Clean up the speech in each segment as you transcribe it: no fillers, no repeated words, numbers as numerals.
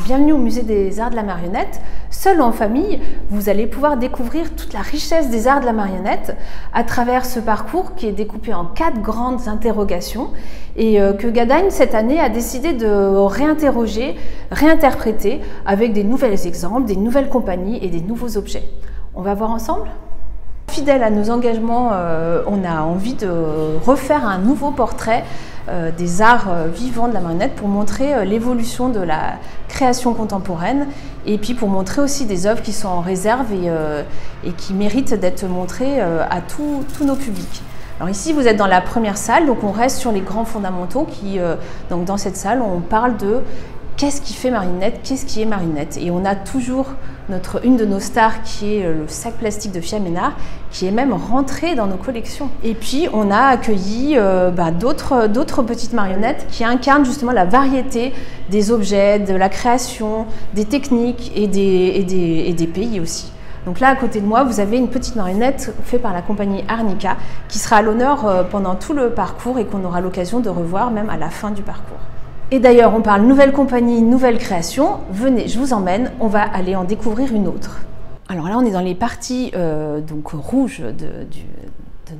Bienvenue au Musée des Arts de la Marionnette. Seul ou en famille, vous allez pouvoir découvrir toute la richesse des arts de la marionnette à travers ce parcours qui est découpé en 4 grandes interrogations et que Gadagne, cette année, a décidé de réinterroger, réinterpréter avec des nouveaux exemples, des nouvelles compagnies et des nouveaux objets. On va voir ensemble ? Fidèle à nos engagements, on a envie de refaire un nouveau portrait des arts vivants de la marionnette pour montrer l'évolution de la création contemporaine et puis pour montrer aussi des œuvres qui sont en réserve et qui méritent d'être montrées à tous nos publics. Alors ici, vous êtes dans la première salle, donc on reste sur les grands fondamentaux. Donc dans cette salle, on parle de qu'est-ce qui fait marionnette, qu'est-ce qui est marionnette. Et on a toujours une de nos stars qui est le sac plastique de Fiat Ménard, qui est même rentré dans nos collections. Et puis on a accueilli d'autres petites marionnettes qui incarnent justement la variété des objets, de la création, des techniques et des pays aussi. Donc là, à côté de moi, vous avez une petite marionnette faite par la compagnie Arnica qui sera à l'honneur pendant tout le parcours et qu'on aura l'occasion de revoir même à la fin du parcours. Et d'ailleurs, on parle nouvelle compagnie, nouvelle création. Venez, je vous emmène, on va aller en découvrir une autre. Alors là, on est dans les parties donc rouges de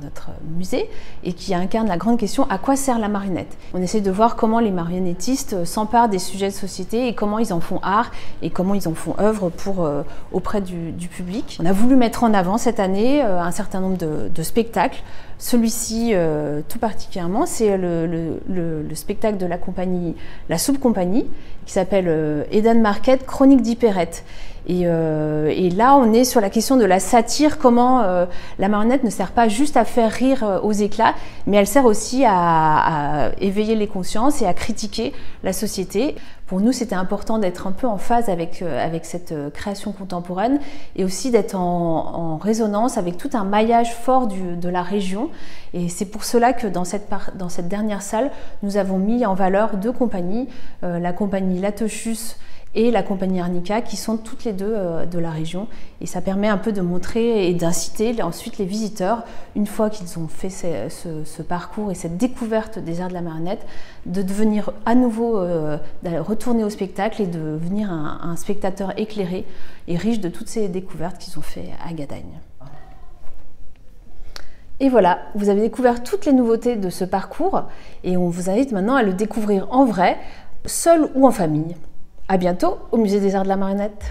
notre musée et qui incarne la grande question: à quoi sert la marionnette? On essaie de voir comment les marionnettistes s'emparent des sujets de société et comment ils en font art et comment ils en font œuvre auprès du public. On a voulu mettre en avant cette année un certain nombre de spectacles. Celui-ci, tout particulièrement, c'est le spectacle de la compagnie, la Soupe Compagnie, qui s'appelle Eden Market, Chronique d'Hypérette. Et là, on est sur la question de la satire, comment la marionnette ne sert pas juste à faire rire aux éclats, mais elle sert aussi à éveiller les consciences et à critiquer la société. Pour nous, c'était important d'être un peu en phase avec cette création contemporaine et aussi d'être en résonance avec tout un maillage fort de la région. Et c'est pour cela que dans cette dernière salle, nous avons mis en valeur 2 compagnies, la compagnie Latechus et la compagnie Arnica, qui sont toutes les 2 de la région. Et ça permet un peu de montrer et d'inciter ensuite les visiteurs, une fois qu'ils ont fait ce parcours et cette découverte des arts de la marionnette, de devenir à nouveau, retourner au spectacle et de devenir un spectateur éclairé et riche de toutes ces découvertes qu'ils ont fait à Gadagne. Et voilà, vous avez découvert toutes les nouveautés de ce parcours et on vous invite maintenant à le découvrir en vrai, seul ou en famille. À bientôt au Musée des Arts de la Marionnette.